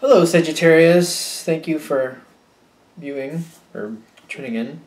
Hello, Sagittarius. Thank you for viewing or tuning in.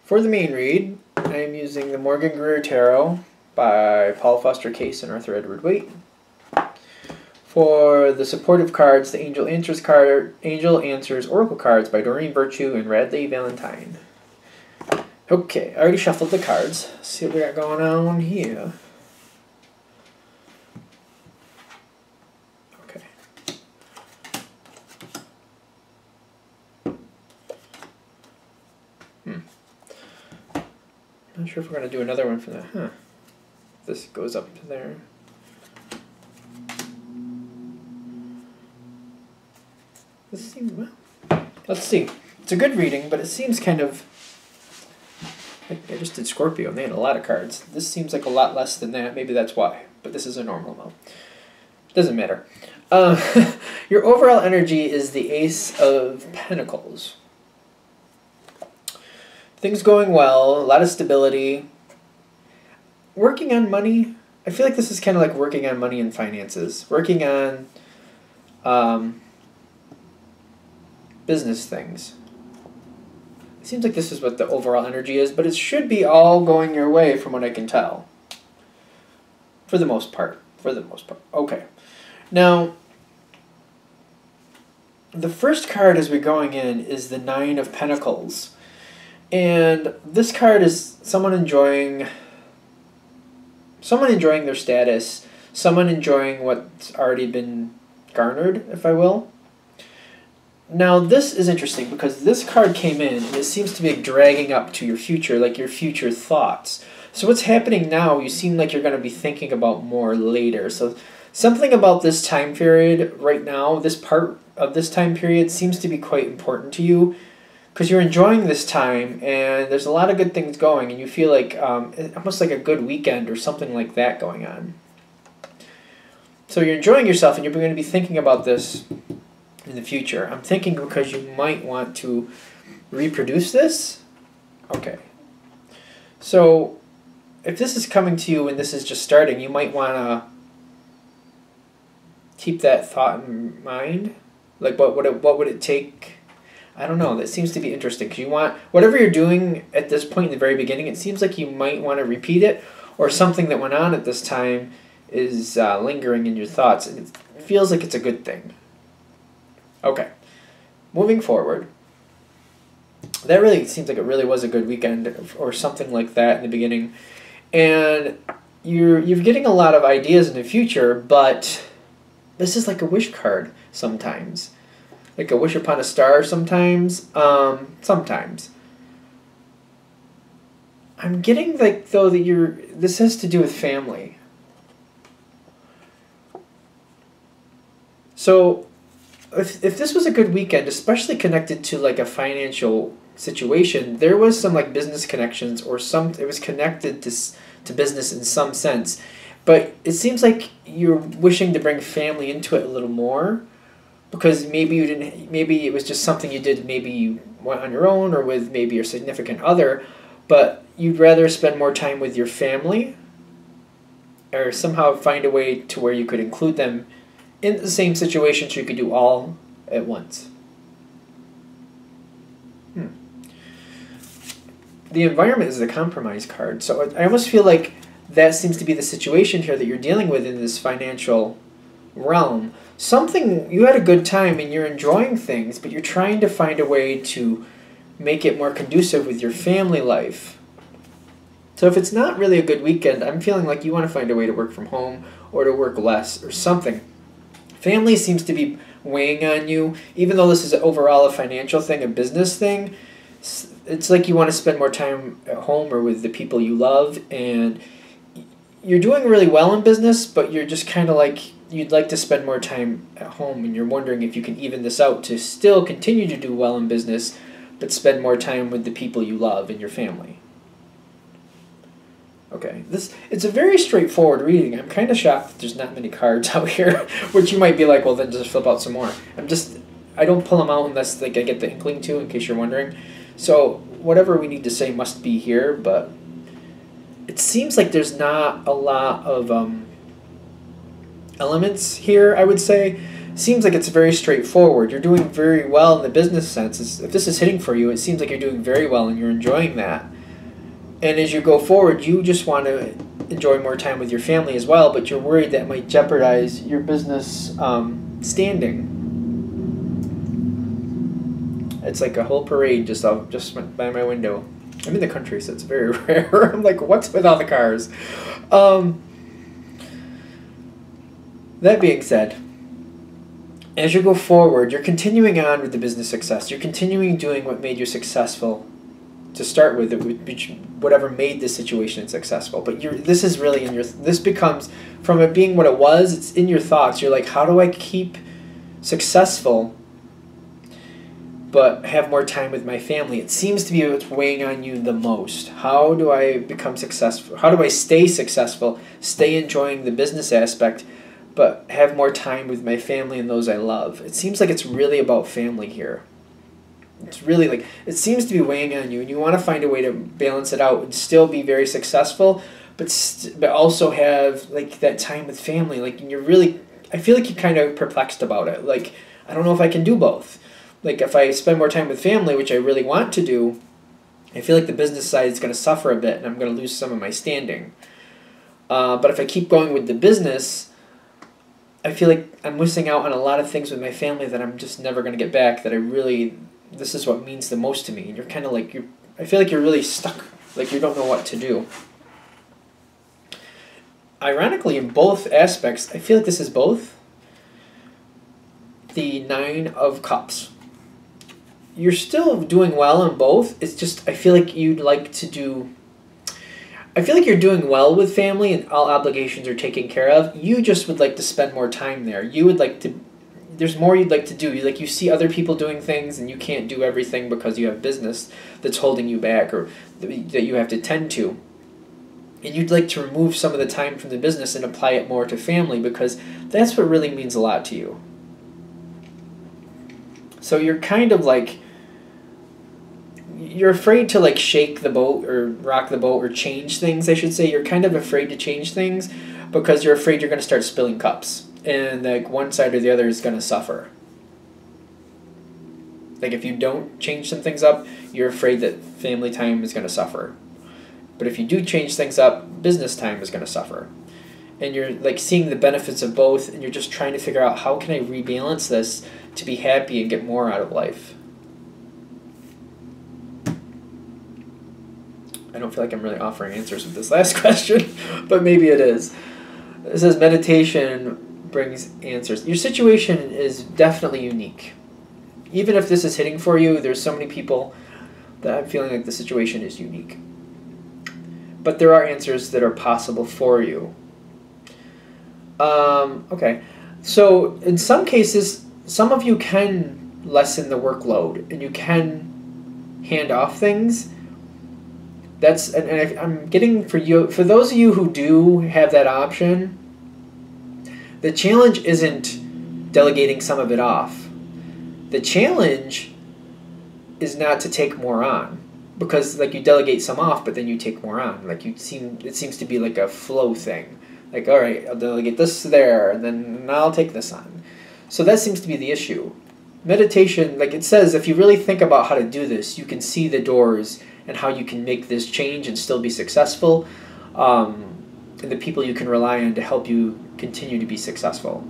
For the main read, I am using the Morgan Greer Tarot by Paul Foster Case and Arthur Edward Waite. For the supportive cards, the Angel Answers Oracle cards by Doreen Virtue and Radley Valentine. Okay, I already shuffled the cards. Let's see what we got going on here. Not sure if we're going to do another one for that. This goes up to there. This seems, well, let's see. It's a good reading, but it seems kind of... I just did Scorpio, and they had a lot of cards. This seems like a lot less than that. Maybe that's why. But this is a normal amount. Doesn't matter. Your overall energy is the Ace of Pentacles. Things going well, a lot of stability. Working on money. I feel like this is kind of like working on money and finances. Working on business things. It seems like this is what the overall energy is, but it should be all going your way from what I can tell. For the most part. Okay. Now, the first card as we're going in is the Nine of Pentacles. And this card is someone enjoying their status, someone enjoying what's already been garnered, if I will. Now this is interesting because this card came in and it seems to be dragging up to your future, like your future thoughts. So what's happening now, you seem like you're going to be thinking about more later. So something about this time period right now, this part of this time period seems to be quite important to you. Because you're enjoying this time, and there's a lot of good things going, and you feel like almost like a good weekend or something like that going on. So you're enjoying yourself, and you're going to be thinking about this in the future. I'm thinking because you might want to reproduce this. Okay. So if this is coming to you and this is just starting, you might want to keep that thought in mind. Like what would it take? I don't know. That seems to be interesting because you want whatever you're doing at this point in the very beginning. It seems like you might want to repeat it, or something that went on at this time is lingering in your thoughts, and it feels like it's a good thing. Okay, moving forward. That really seems like it really was a good weekend, or something like that in the beginning, and you're getting a lot of ideas in the future. But this is like a wish card sometimes. Like a wish upon a star sometimes. Sometimes. I'm getting like though that this has to do with family. So if this was a good weekend, especially connected to like a financial situation, there was some like business connections or it was connected to business in some sense. But it seems like you're wishing to bring family into it a little more. Because maybe you didn't. Maybe it was just something you did. Maybe you went on your own or with maybe your significant other, but you'd rather spend more time with your family, or somehow find a way to where you could include them in the same situation, so you could do all at once. The environment is the compromise card, so I almost feel like that seems to be the situation here that you're dealing with in this financial realm. Something, you had a good time and you're enjoying things, but you're trying to find a way to make it more conducive with your family life. So if it's not really a good weekend, I'm feeling like you want to find a way to work from home or to work less or something. Family seems to be weighing on you, even though this is overall a financial thing, a business thing. It's like you want to spend more time at home or with the people you love, and you're doing really well in business, but you're just kind of like, you'd like to spend more time at home, and you're wondering if you can even this out to still continue to do well in business, but spend more time with the people you love and your family. Okay, it's a very straightforward reading. I'm kind of shocked that there's not many cards out here, which you might be like, well, then just flip out some more. I don't pull them out unless like I get the inkling to, in case you're wondering. So whatever we need to say must be here, but it seems like there's not a lot of elements here, I would say. seems like it's very straightforward. You're doing very well in the business sense. If this is hitting for you, it seems like you're doing very well and you're enjoying that. And as you go forward, you just want to enjoy more time with your family as well, but you're worried that might jeopardize your business standing. It's like a whole parade just went by my window. I'm in the country, so it's very rare. I'm like, what's with all the cars? That being said, as you go forward, you're continuing on with the business success. You're continuing doing what made you successful to start with, whatever made this situation successful. But this is really this becomes, from it being what it was, it's in your thoughts. You're like, how do I keep successful but have more time with my family? It seems to be what's weighing on you the most. How do I become successful? How do I stay successful, stay enjoying the business aspect, but have more time with my family and those I love? It seems like it's really about family here. It's really like, it seems to be weighing on you, and you want to find a way to balance it out and still be very successful, but also have like that time with family. Like, and I feel like you're kind of perplexed about it. Like, I don't know if I can do both. Like, if I spend more time with family, which I really want to do, I feel like the business side is going to suffer a bit and I'm going to lose some of my standing. But if I keep going with the business, I feel like I'm missing out on a lot of things with my family that I'm just never going to get back, this is what means the most to me. And you're kind of like, I feel like you're really stuck. Like, you don't know what to do. Ironically, in both aspects, I feel like this is both the 9 of Cups. You're still doing well in both. It's just, I feel like you're doing well with family and all obligations are taken care of. You just would like to spend more time there. There's more you'd like to do. You see other people doing things and you can't do everything because you have business that's holding you back or that you have to tend to. And you'd like to remove some of the time from the business and apply it more to family because that's what really means a lot to you. So you're kind of like, you're afraid to like shake the boat or rock the boat or change things, I should say. You're kind of afraid to change things because you're afraid you're going to start spilling cups. And like one side or the other is going to suffer. Like if you don't change some things up, you're afraid that family time is going to suffer. But if you do change things up, business time is going to suffer. And you're like seeing the benefits of both, and you're just trying to figure out, how can I rebalance this to be happy and get more out of life? I don't feel like I'm really offering answers with this last question, but maybe it is. It says meditation brings answers. Your situation is definitely unique. Even if this is hitting for you, there's so many people that I'm feeling like the situation is unique. But there are answers that are possible for you. Okay. So in some cases, some of you can lessen the workload and you can hand off things. I'm getting for those of you who do have that option, the challenge isn't delegating some of it off. The challenge is not to take more on, because like you delegate some off, but then you take more on. Like it seems to be like a flow thing. Like, all right, I'll delegate this there, and then I'll take this on. So that seems to be the issue. Meditation, like it says, if you really think about how to do this, you can see the doors and how you can make this change and still be successful, and the people you can rely on to help you continue to be successful.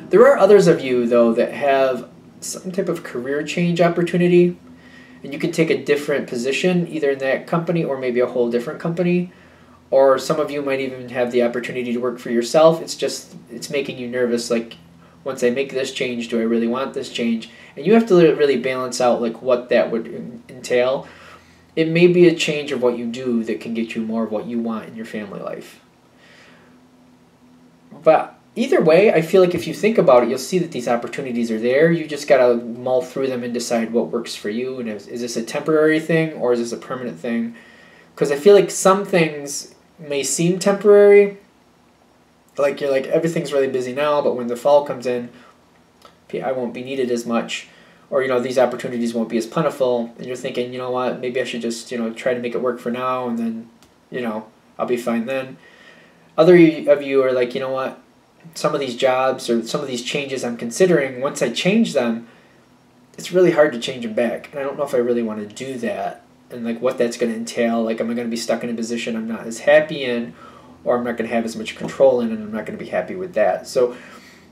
There are others of you, though, that have some type of career change opportunity, and you can take a different position, either in that company or maybe a whole different company. Or some of you might even have the opportunity to work for yourself. It's making you nervous, like, once I make this change, do I really want this change? And you have to really balance out like what that would entail. It may be a change of what you do that can get you more of what you want in your family life. But either way, I feel like if you think about it, you'll see that these opportunities are there. You just got to mull through them and decide what works for you. And is this a temporary thing or is this a permanent thing? Because I feel like some things may seem temporary. Like you're like, everything's really busy now, but when the fall comes in, I won't be needed as much. Or, these opportunities won't be as plentiful. And you're thinking, you know what, maybe I should just, try to make it work for now and then, I'll be fine then. Other of you are like, you know what, some of these jobs or some of these changes I'm considering, once I change them, it's really hard to change them back. And I don't know if I really want to do that and like what that's going to entail. Like, am I going to be stuck in a position I'm not as happy in, or I'm not going to have as much control in, and I'm not going to be happy with that. So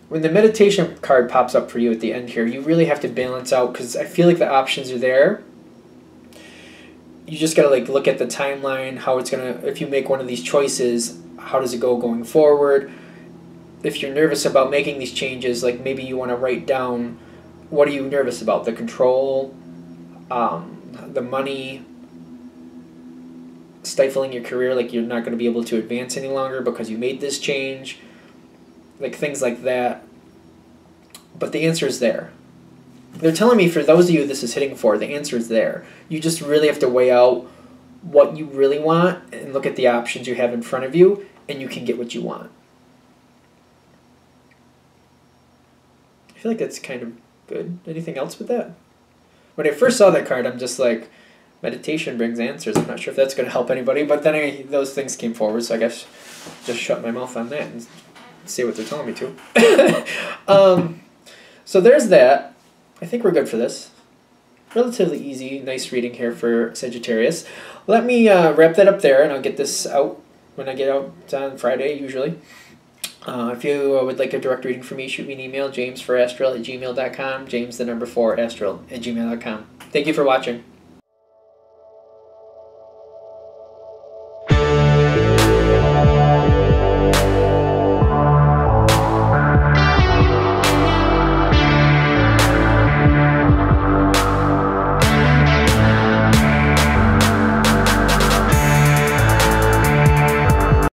when the meditation card pops up for you at the end here, you really have to balance out, because I feel like the options are there. You just got to like look at the timeline, how it's going to, if you make one of these choices, how does it go going forward? If you're nervous about making these changes, like maybe you want to write down, what are you nervous about? The control, the money, stifling your career, like you're not going to be able to advance any longer because you made this change, like things like that. But the answer is there. They're telling me, for those of you this is hitting for, the answer is there. You just really have to weigh out what you really want and look at the options you have in front of you, and you can get what you want. I feel like that's kind of good. Anything else with that? When I first saw that card, I'm just like, meditation brings answers. I'm not sure if that's going to help anybody, but then those things came forward, so I guess just shut my mouth on that and see what they're telling me to. So there's that. I think we're good for this. Relatively easy, nice reading here for Sagittarius. Let me wrap that up there, and I'll get this out when I get out on Friday, usually. If you would like a direct reading from me, shoot me an email, james4astral@gmail.com, james4astral@gmail.com. Thank you for watching.